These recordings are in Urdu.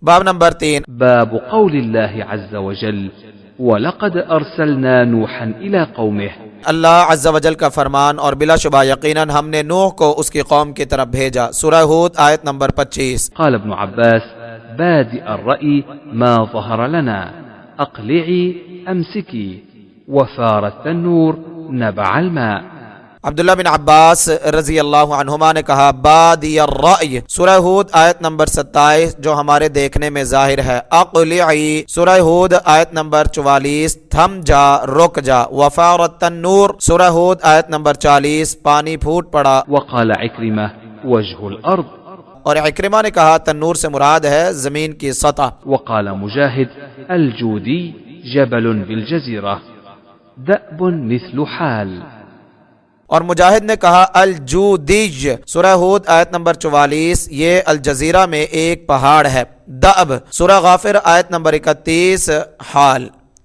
باب نمبر 3 باب قول الله عز وجل وَلَقَدْ أَرْسَلْنَا نُوحًا إِلَى قَوْمِهِ. اللہ عز و جل کا فرمان، اور بلا شبہ یقیناً ہم نے نوح کو اس کی قوم کی طرف بھیجا. سورہ ہود آیت نمبر 25. قال ابن عباس بادئ الرأي ما ظهر لنا أقلعي أمسكي وفار التنور نبع الماء. عبداللہ بن عباس رضی اللہ عنہما نے کہا بادی الرأی سورہ ہود آیت نمبر 27 جو ہمارے دیکھنے میں ظاہر ہے. اقلعی سورہ ہود آیت نمبر 44 تھم جا رک جا. وفار التنور سورہ ہود آیت نمبر 40 پانی پھوٹ پڑا. وقال عكرمة وجه الأرض. اور عکرمہ نے کہا تنور سے مراد ہے زمین کی سطح. وقال مجاہد الجودی جبل بالجزیرہ دأب مثل حال. اور مجاہد نے کہا الجودیج سورہ ہود آیت نمبر 44 یہ الجزیرہ میں ایک پہاڑ ہے. دأب سورہ غافر آیت نمبر 31 حال.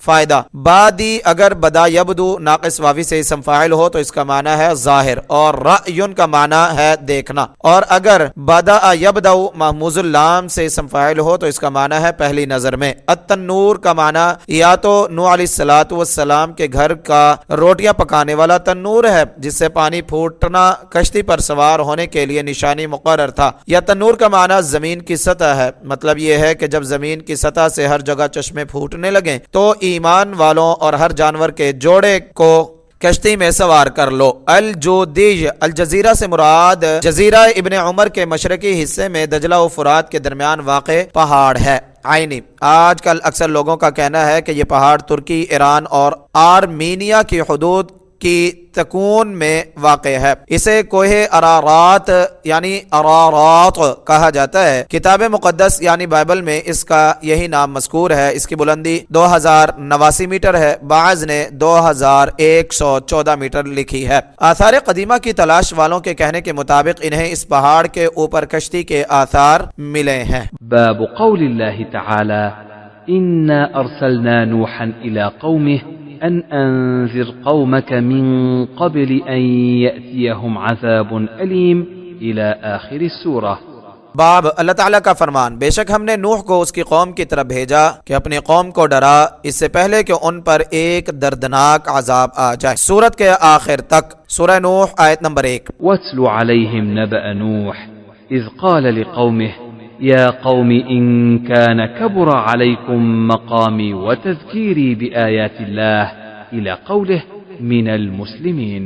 فائدہ بادی اگر بدا یبدو ناقص واوی سے اسم فاعل ہو تو اس کا معنی ہے ظاہر، اور رأیٌ کا معنی ہے دیکھنا. اور اگر بدا یبدو محموز اللام سے اسم فاعل ہو تو اس کا معنی ہے پہلی نظر میں. التنور کا معنی یا تو نوح علیہ الصلوۃ والسلام کے گھر کا روٹیاں پکانے والا تنور ہے جس سے پانی پھوٹنا کشتی پر سوار ہونے کے لیے نشانی مقرر تھا، یا تنور کا معنی زمین کی سطح ہے. مطلب یہ ہے کہ جب زمین کی سطح سے ہر جگہ چشمے پھوٹنے لگیں تو ایمان والوں اور ہر جانور کے جوڑے کو کشتی میں سوار کر لو. الجودیج الجزیرہ سے مراد جزیرہ ابن عمر کے مشرقی حصے میں دجلہ و فرات کے درمیان واقع پہاڑ ہے. عینی آج کل اکثر لوگوں کا کہنا ہے کہ یہ پہاڑ ترکی، ایران اور آرمینیا کی حدود کی تکون میں واقع ہے. اسے کوہ ارارات یعنی ارارات کہا جاتا ہے. کتاب مقدس یعنی بائبل میں اس کا یہی نام مذکور ہے. اس کی بلندی 2089 میٹر ہے، بعض نے 2114 میٹر لکھی ہے. آثار قدیمہ کی تلاش والوں کے کہنے کے مطابق انہیں اس پہاڑ کے اوپر کشتی کے آثار ملے ہیں. باب قول اللہ تعالی انا ارسلنا نوحا الى قومه أن أنذر قومك من قبل أن يأتيهم عذاب أليم إلى آخر السورة. باب اللہ تعالیٰ کا فرمان، بے شک ہم نے نوح کو اس کی قوم کی طرف بھیجا کہ اپنی قوم کو ڈرا اس سے پہلے کہ ان پر ایک دردناک عذاب آ جائے. سورت کے آخر تک. سورہ نوح آیت نمبر 1. واتل عليهم نبأ نوح إذ قال لقومه يا قوم إن كان كبر عليكم مقامي وتذكيري بآيات الله إلى قوله من المسلمين.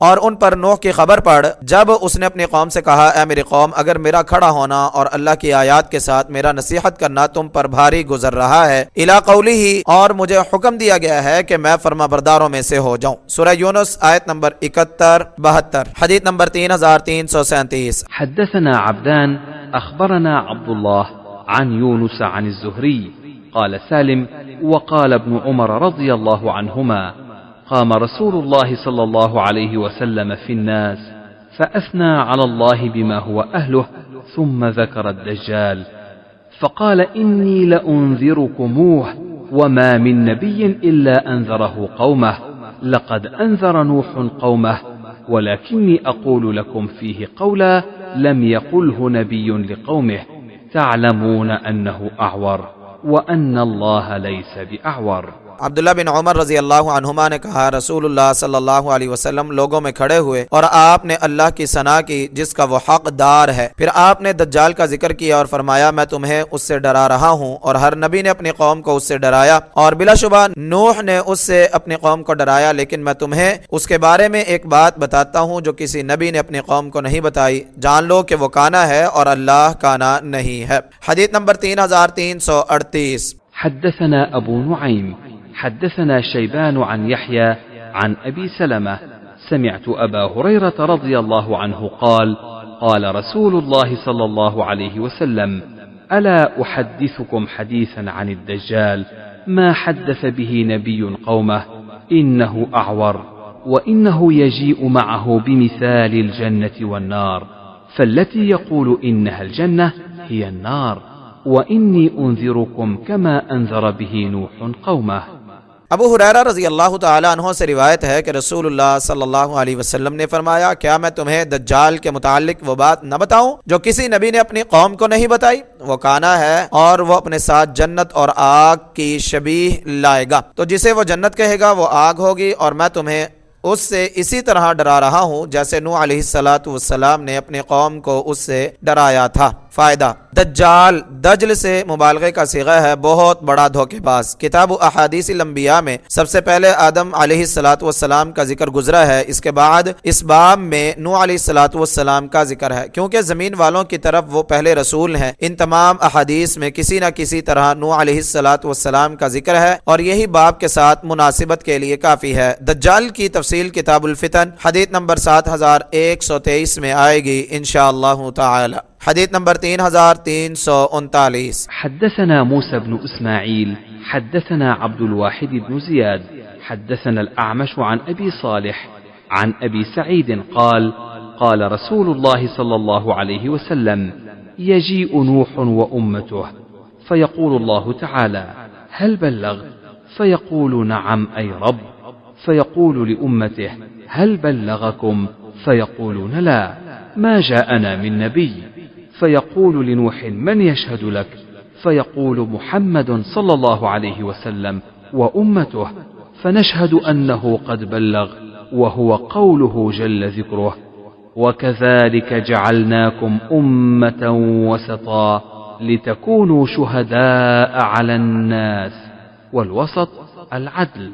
اور ان پر نوح کی خبر پڑھ جب اس نے اپنی قوم سے کہا اے میری قوم اگر میرا کھڑا ہونا اور اللہ کی آیات کے ساتھ میرا نصیحت کرنا تم پر بھاری گزر رہا ہے، الی قوله اور مجھے حکم دیا گیا ہے کہ میں فرما برداروں میں سے ہو جاؤں. سورہ یونس آیت نمبر 71-72. حدیث نمبر 3337. حدثنا عبدان أخبرنا عبد الله عن يونس عن الزهري قال سالم وقال ابن عمر رضي الله عنهما قام رسول الله صلى الله عليه وسلم في الناس فأثنى على الله بما هو أهله ثم ذكر الدجال فقال إني لأنذركموه وما من نبي إلا أنذره قومه لقد أنذر نوح قومه ولكني أقول لكم فيه قولا لم يقله نبي لقومه تعلمون أنه أعور وأن الله ليس بأعور. عبداللہ بن عمر رضی اللہ عنہما نے کہا رسول اللہ صلی اللہ علیہ وسلم لوگوں میں کھڑے ہوئے اور آپ نے اللہ کی ثنا کی جس کا وہ حقدار ہے. پھر آپ نے دجال کا ذکر کیا اور فرمایا میں تمہیں اس سے ڈرا رہا ہوں، اور ہر نبی نے اپنی قوم کو اس سے ڈرایا، اور بلا شبہ نوح نے اس سے اپنی قوم کو ڈرایا، لیکن میں تمہیں اس کے بارے میں ایک بات بتاتا ہوں جو کسی نبی نے اپنی قوم کو نہیں بتائی. جان لو کہ وہ کانا ہے اور اللہ کانا نہیں ہے. حدیث نمبر 3338. حدثنا ابو نعیم حدثنا شيبان عن يحيى عن أبي سلمة سمعت أبا هريرة رضي الله عنه قال قال رسول الله صلى الله عليه وسلم ألا أحدثكم حديثا عن الدجال ما حدث به نبي قومه إنه أعور وإنه يجيء معه بمثال الجنة والنار فالتي يقول إنها الجنة هي النار وإني أنذركم كما أنذر به نوح قومه. ابو ہریرہ رضی اللہ تعالیٰ عنہ سے روایت ہے کہ رسول اللہ صلی اللہ علیہ وسلم نے فرمایا، کیا میں تمہیں دجال کے متعلق وہ بات نہ بتاؤں جو کسی نبی نے اپنی قوم کو نہیں بتائی؟ وہ کانا ہے اور وہ اپنے ساتھ جنت اور آگ کی شبیہ لائے گا، تو جسے وہ جنت کہے گا وہ آگ ہوگی، اور میں تمہیں اس سے اسی طرح ڈرا رہا ہوں جیسے نوح علیہ السلام نے اپنی قوم کو اس سے ڈرایا تھا۔ فائدہ: دجال دجل سے مبالغے کا صیغہ ہے، بہت بڑا دھوکے باز۔ کتاب احادیث الانبیاء میں سب سے پہلے آدم علیہ السلام کا ذکر گزرا ہے، اس کے بعد اس باب میں نوح علیہ السلام کا ذکر ہے، کیونکہ زمین والوں کی طرف وہ پہلے رسول ہیں۔ ان تمام احادیث میں کسی نہ کسی طرح نوح علیہ السلام کا ذکر ہے، اور یہی باب کے ساتھ مناسبت کے لیے کافی ہے۔ دجال کی تفصیل کتاب الفتن حدیث نمبر 7123 میں آئے گی انشاءاللہ تعالی۔ حديث نمبر 3339 حدثنا موسى بن إسماعيل حدثنا عبد الواحد بن زياد حدثنا الأعمش عن أبي صالح عن أبي سعيد قال قال رسول الله صلى الله عليه وسلم يجيء نوح وأمته فيقول الله تعالى هل بلغت؟ فيقول نعم أي رب، فيقول لأمته هل بلغكم؟ فيقولون لا، ما جاءنا من نبي. فيقول لنوح من يشهد لك؟ فيقول محمد صلى الله عليه وسلم وأمته، فنشهد أنه قد بلغ، وهو قوله جل ذكره وكذلك جعلناكم أمة وسطا لتكونوا شهداء على الناس، والوسط العدل۔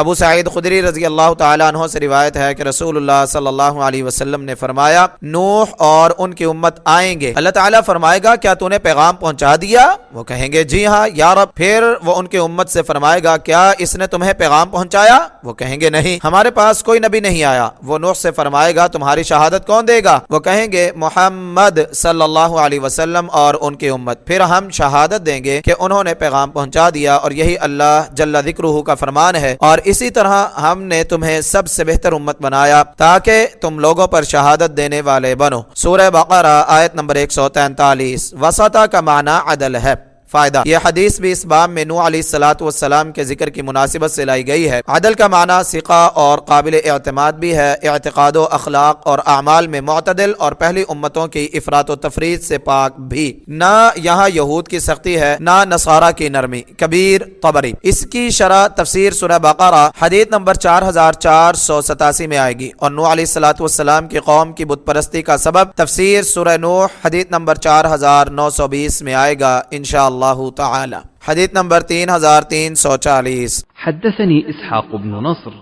ابو سعید خدری رضی اللہ تعالیٰ عنہ سے روایت ہے کہ رسول اللہ صلی اللہ علیہ وسلم نے فرمایا، نوح اور ان کی امت آئیں گے، اللہ تعالیٰ فرمائے گا کیا تو نے پیغام پہنچا دیا؟ وہ کہیں گے جی ہاں یا رب۔ پھر وہ ان کی امت سے فرمائے گا کیا اس نے تمہیں پیغام پہنچایا؟ وہ کہیں گے نہیں، ہمارے پاس کوئی نبی نہیں آیا۔ وہ نوح سے فرمائے گا تمہاری شہادت کون دے گا؟ وہ کہیں گے محمد صلی اللہ علیہ وسلم اور ان کی امت۔ پھر ہم شہادت دیں گے کہ انہوں نے پیغام پہنچا دیا، اور یہی اللہ جل ذکرہ کا فرمان ہے، اور اسی طرح ہم نے تمہیں سب سے بہتر امت بنایا تاکہ تم لوگوں پر شہادت دینے والے بنو۔ سورہ بقرہ آیت نمبر 143۔ وسطہ کا معنی عدل ہے۔ فائدہ: یہ حدیث بھی اس باب میں نوح علیہ السلام کے ذکر کی مناسبت سے لائی گئی ہے۔ عدل کا معنی ثقہ اور قابل اعتماد بھی ہے، اعتقاد و اخلاق اور اعمال میں معتدل اور پہلی امتوں کی افراط و تفریط سے پاک بھی۔ نہ یہاں یہود کی سختی ہے نہ نصارہ کی نرمی۔ کبیر طبری۔ اس کی شرح تفسیر سورہ بقرہ حدیث نمبر 4487 میں آئے گی، اور نوح علیہ السلام کی قوم کی بت پرستی کا سبب تفسیر سورہ نوح حدیث نمبر 4920 میں آئے گا انشاءاللہ تعالى۔ حديث نمبر 3340 حدثني إسحاق بن نصر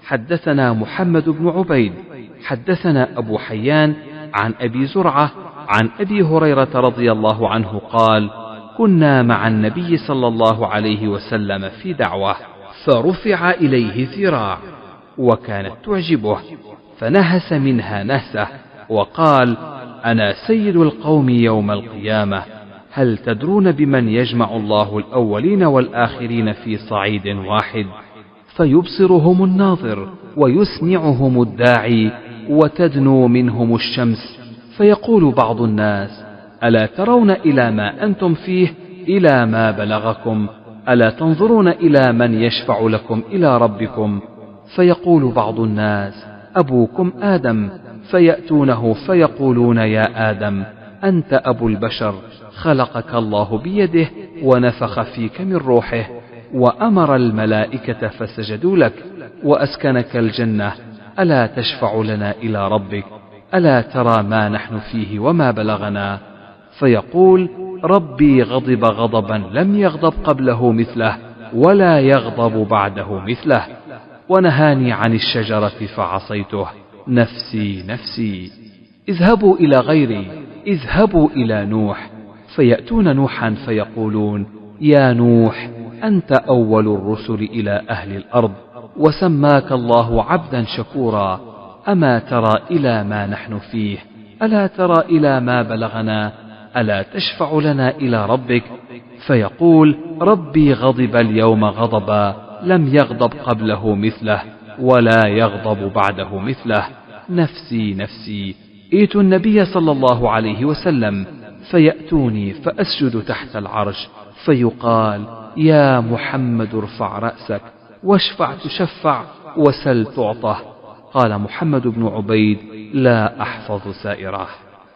حدثنا محمد بن عبيد حدثنا أبو حيان عن أبي زرعة عن أبي هريرة رضي الله عنه قال كنا مع النبي صلى الله عليه وسلم في دعوة فرفع إليه ذراع وكانت تعجبه فنهس منها نهسة وقال أنا سيد القوم يوم القيامة، هل تدرون بمن يجمع الله الأولين والآخرين في صعيد واحد؟ فيبصرهم الناظر ويسمعهم الداعي وتدنو منهم الشمس، فيقول بعض الناس ألا ترون إلى ما أنتم فيه إلى ما بلغكم؟ ألا تنظرون إلى من يشفع لكم إلى ربكم؟ فيقول بعض الناس أبوكم آدم، فيأتونه فيقولون يا آدم أنت أبو البشر، خلقك الله بيده ونفخ فيك من روحه وأمر الملائكة فسجدوا لك وأسكنك الجنة، ألا تشفع لنا إلى ربك؟ ألا ترى ما نحن فيه وما بلغنا؟ فيقول ربي غضب غضبا لم يغضب قبله مثله ولا يغضب بعده مثله، ونهاني عن الشجرة فعصيته، نفسي نفسي، اذهبوا إلى غيري، اذهبوا إلى نوح. فيأتون نوحا فيقولون يا نوح أنت أول الرسل إلى أهل الأرض، وسماك الله عبدا شكورا، أما ترى إلى ما نحن فيه؟ ألا ترى إلى ما بلغنا؟ ألا تشفع لنا إلى ربك؟ فيقول ربي غضب اليوم غضبا لم يغضب قبله مثله ولا يغضب بعده مثله، نفسي نفسي. ائتوا النبي صلى الله عليه وسلم فيأتوني فأسجد تحت العرش، فيقال يا محمد ارفع رأسك، واشفع تشفع وسل تعطى. قال محمد بن عبيد: لا أحفظ سائره.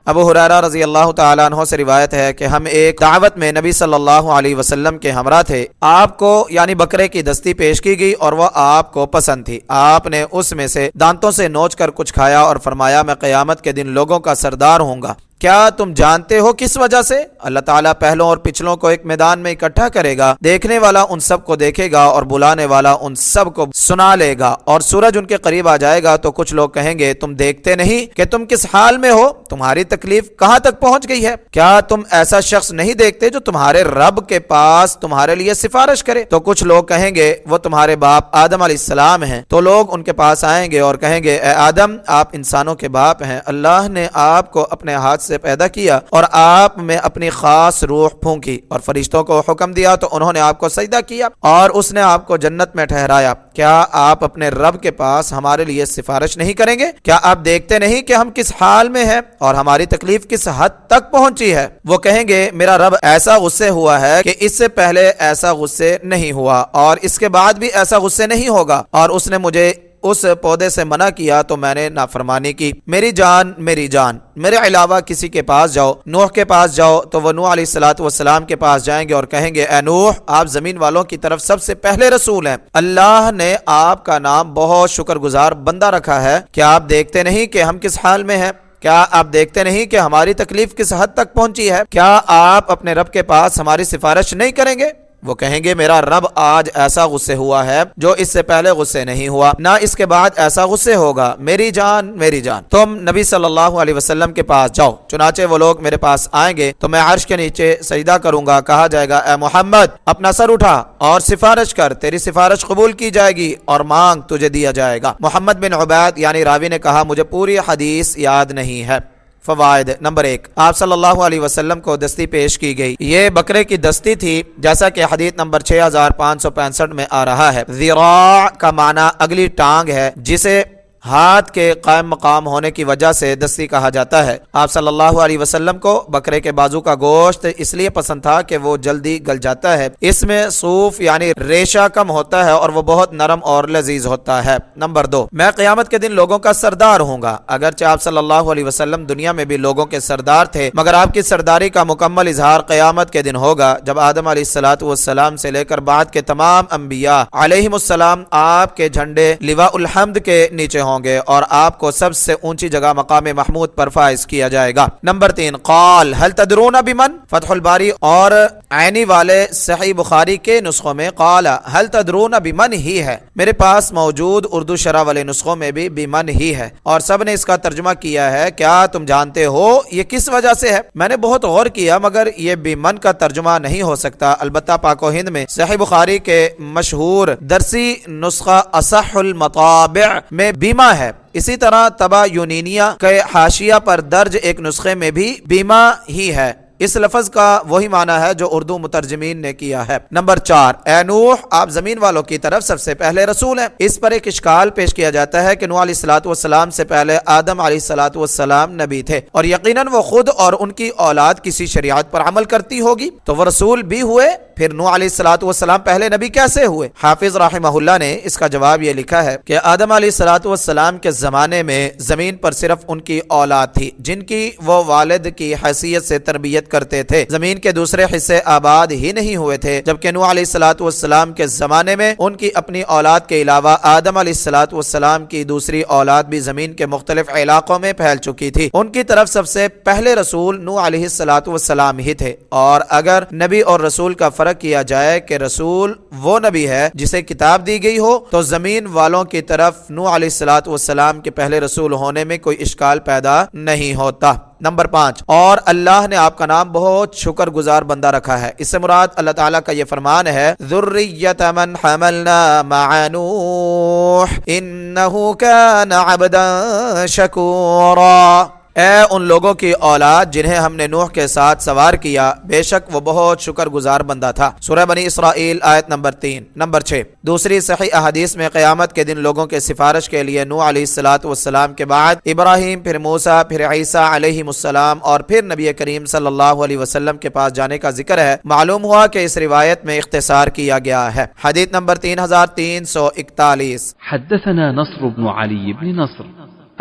ابو ہریرہ رضی اللہ تعالیٰ عنہ سے روایت ہے کہ ہم ایک دعوت میں نبی صلی اللہ علیہ وسلم کے ہمراہ تھے. آپ کو یعنی بکرے کی دستی پیش کی گئی اور وہ آپ کو پسند تھی. آپ نے اس میں سے دانتوں سے نوچ کر کچھ کھایا اور فرمایا: میں قیامت کے دن لوگوں کا سردار ہوں گا. کیا تم جانتے ہو کس وجہ سے؟ اللہ تعالیٰ پہلوں اور پچھلوں کو ایک میدان میں اکٹھا کرے گا. دیکھنے والا ان سب کو دیکھے گا اور بلانے والا ان سب کو سنا لے گا. اور سورج ان کے قریب آ جائے گا تو کچھ لوگ کہیں گے: تم دیکھتے نہیں کہ تم کس حال میں ہو؟ تمہاری تکلیف کہاں تک پہنچ گئی ہے؟ کیا تم ایسا شخص نہیں دیکھتے جو تمہارے رب کے پاس تمہارے لیے سفارش کرے؟ تو کچھ لوگ کہیں گے: وہ تمہارے باپ آدم علیہ السلام ہیں. تو لوگ ان کے پاس آئیں گے اور کہیں گے: اے آدم، آپ انسانوں کے باپ ہیں. اللہ نے آپ کو اپنے ہاتھ سے پیدا کیا اور آپ میں اپنی خاص روح پھونکی اور فرشتوں کو حکم دیا تو انہوں نے آپ کو سجدہ کیا اور اس نے آپ کو جنت میں ٹھہرایا. کیا آپ اپنے رب کے پاس ہمارے لیے سفارش نہیں کریں گے؟ کیا آپ دیکھتے نہیں کہ ہم کس حال میں ہیں اور ہماری تکلیف کس حد تک پہنچی ہے؟ وہ کہیں گے: میرا رب ایسا غصے ہوا ہے کہ اس سے پہلے ایسا غصے نہیں ہوا اور اس کے بعد بھی ایسا غصے نہیں ہوگا، اور اس نے مجھے اس پودے سے منع کیا تو میں نے نافرمانی کی. میری جان، میری جان، میرے علاوہ کسی کے پاس جاؤ. نوح کے پاس جاؤ تو وہ نوح علیہ السلام کے پاس جائیں گے اور کہیں گے: اے نوح، آپ زمین والوں کی طرف سب سے پہلے رسول ہیں. اللہ نے آپ کا نام بہت شکر گزار بندہ رکھا ہے. کیا آپ دیکھتے نہیں کہ ہم کس حال میں ہیں؟ کیا آپ دیکھتے نہیں کہ ہماری تکلیف کس حد تک پہنچی ہے؟ کیا آپ اپنے رب کے پاس ہماری سفارش نہیں کریں گے؟ وہ کہیں گے: میرا رب آج ایسا غصے ہوا ہے جو اس سے پہلے غصے نہیں ہوا، نہ اس کے بعد ایسا غصے ہوگا. میری جان، میری جان، تم نبی صلی اللہ علیہ وسلم کے پاس جاؤ. چنانچہ وہ لوگ میرے پاس آئیں گے تو میں عرش کے نیچے سجدہ کروں گا. کہا جائے گا: اے محمد، اپنا سر اٹھا اور سفارش کر، تیری سفارش قبول کی جائے گی اور مانگ، تجھے دیا جائے گا. محمد بن عبید یعنی راوی نے کہا: مجھے پوری حدیث یاد نہیں ہے. فوائد: نمبر 1، آپ صلی اللہ علیہ وسلم کو دستی پیش کی گئی. یہ بکرے کی دستی تھی جیسا کہ حدیث نمبر 6565 میں آ رہا ہے. ذراع کا معنی اگلی ٹانگ ہے، جسے ہاتھ کے قائم مقام ہونے کی وجہ سے دستی کہا جاتا ہے. آپ صلی اللہ علیہ وسلم کو بکرے کے بازو کا گوشت اس لیے پسند تھا کہ وہ جلدی گل جاتا ہے. اس میں صوف یعنی ریشہ کم ہوتا ہے اور وہ بہت نرم اور لذیذ ہوتا ہے. نمبر 2، میں قیامت کے دن لوگوں کا سردار ہوں گا. اگرچہ آپ صلی اللہ علیہ وسلم دنیا میں بھی لوگوں کے سردار تھے، مگر آپ کی سرداری کا مکمل اظہار قیامت کے دن ہوگا، جب آدم علیہ السلام سے لے کر بعد کے تمام انبیاء علیہم السلام آپ کے جھنڈے لواء الحمد کے نیچے ہوں گے اور آپ کو سب سے اونچی جگہ مقام محمود پر فائز کیا جائے گا. نمبر 3، قال هل تدرون بمن؟ فتح الباری اور عینی والے صحیح بخاری کے نسخوں میں قال هل تدرون بمن ہی ہے. میرے پاس موجود اردو شرح والے نسخوں میں بھی بمن ہی ہے اور سب نے اس کا ترجمہ کیا ہے: کیا تم جانتے ہو یہ کس وجہ سے ہے؟ میں نے بہت غور کیا مگر یہ بمن کا ترجمہ نہیں ہو سکتا. البتہ پاک و ہند میں صحیح بخاری کے مشہور درسی نسخہ اصح المطابع میں بیما ہے. اسی طرح طبع یونینیہ کے حاشیہ پر درج ایک نسخے میں بھی بیما ہی ہے. اس لفظ کا وہی معنی ہے جو اردو مترجمین نے کیا ہے. نمبر 4، اے نوح، آپ زمین والوں کی طرف سب سے پہلے رسول ہیں. اس پر ایک اشکال پیش کیا جاتا ہے کہ نوح علیہ السلام سے پہلے آدم علیہ السلام نبی تھے اور یقیناً وہ خود اور ان کی اولاد کسی شریعت پر عمل کرتی ہوگی، تو وہ رسول بھی ہوئے، پھر نوح علیہ السلام پہلے نبی کیسے ہوئے؟ حافظ رحمہ اللہ نے اس کا جواب یہ لکھا ہے کہ آدم علیہ السلام کے زمانے میں زمین پر صرف ان کی اولاد تھی جن کی وہ والد کی حیثیت سے تربیت کرتے تھے. زمین کے دوسرے حصے آباد ہی نہیں ہوئے تھے، جبکہ نوح علیہ السلام کے زمانے میں ان کی اپنی اولاد کے علاوہ آدم علیہ السلام کی دوسری اولاد بھی زمین کے مختلف علاقوں میں پھیل چکی تھی. ان کی طرف سب سے پہلے رسول نوح علیہ السلام ہی تھے. اور اگر نبی اور رسول کا فرق کیا جائے کہ رسول وہ نبی ہے جسے کتاب دی گئی ہو، تو زمین والوں کی طرف نوح علیہ السلام کے پہلے رسول ہونے میں کوئی اشکال پیدا نہیں ہوتا. نمبر 5، اور اللہ نے آپ کا نام بہت شکر گزار بندہ رکھا ہے. اس سے مراد اللہ تعالیٰ کا یہ فرمان ہے: ذریۃ من حملنا مع نوح انہ کان عبدا شکورا. اے ان لوگوں کی اولاد جنہیں ہم نے نوح کے ساتھ سوار کیا، بے شک وہ بہت شکر گزار بندہ تھا۔ سورہ بنی اسرائیل آیت نمبر 3۔ نمبر 6، دوسری صحیح احادیث میں قیامت کے دن لوگوں کے سفارش کے لیے نوح علیہ السلام کے بعد ابراہیم، پھر موسیٰ، پھر عیسیٰ علیہ السلام اور پھر نبی کریم صلی اللہ علیہ وسلم کے پاس جانے کا ذکر ہے۔ معلوم ہوا کہ اس روایت میں اختصار کیا گیا ہے۔ حدیث نمبر 3341۔ حدثنا نصر بن علي بن نصر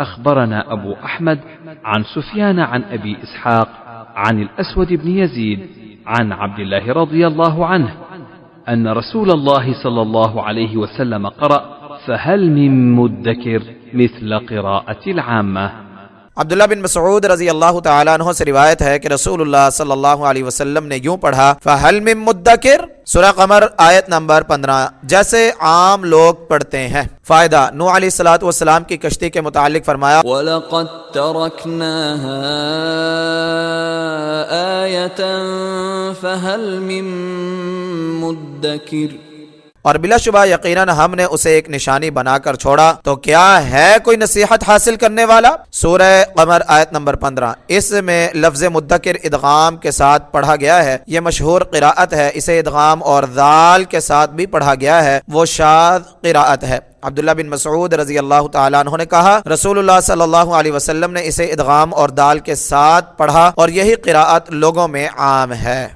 أخبرنا أبو أحمد عن سفيان عن أبي إسحاق عن الأسود بن يزيد عن عبد الله رضي الله عنه أن رسول الله صلى الله عليه وسلم قرأ فهل من مدكر مثل قراءة العامة۔ عبداللہ بن مسعود رضی اللہ تعالیٰ عنہ سے روایت ہے کہ رسول اللہ صلی اللہ علیہ وسلم نے یوں پڑھا، فَهَلْ مِن مُدَّكِرٍ، سورہ قمر آیت نمبر 15، جیسے عام لوگ پڑھتے ہیں۔ فائدہ، نوح علیہ السلام کی کشتی کے متعلق فرمایا، وَلَقَدْ تَرَكْنَاهَا آيَةً فَهَلْ مِن مُدَّكِرٍ، اور بلا شبہ یقیناً ہم نے اسے ایک نشانی بنا کر چھوڑا، تو کیا ہے کوئی نصیحت حاصل کرنے والا؟ سورہ قمر آیت نمبر 15۔ اس میں لفظ مدکر ادغام کے ساتھ پڑھا گیا ہے، یہ مشہور قراءت ہے۔ اسے ادغام اور ذال کے ساتھ بھی پڑھا گیا ہے، وہ شاذ قراءت ہے۔ عبداللہ بن مسعود رضی اللہ تعالیٰ عنہ نے کہا، رسول اللہ صلی اللہ علیہ وسلم نے اسے ادغام اور دال کے ساتھ پڑھا اور یہی قراءت لوگوں میں عام ہے۔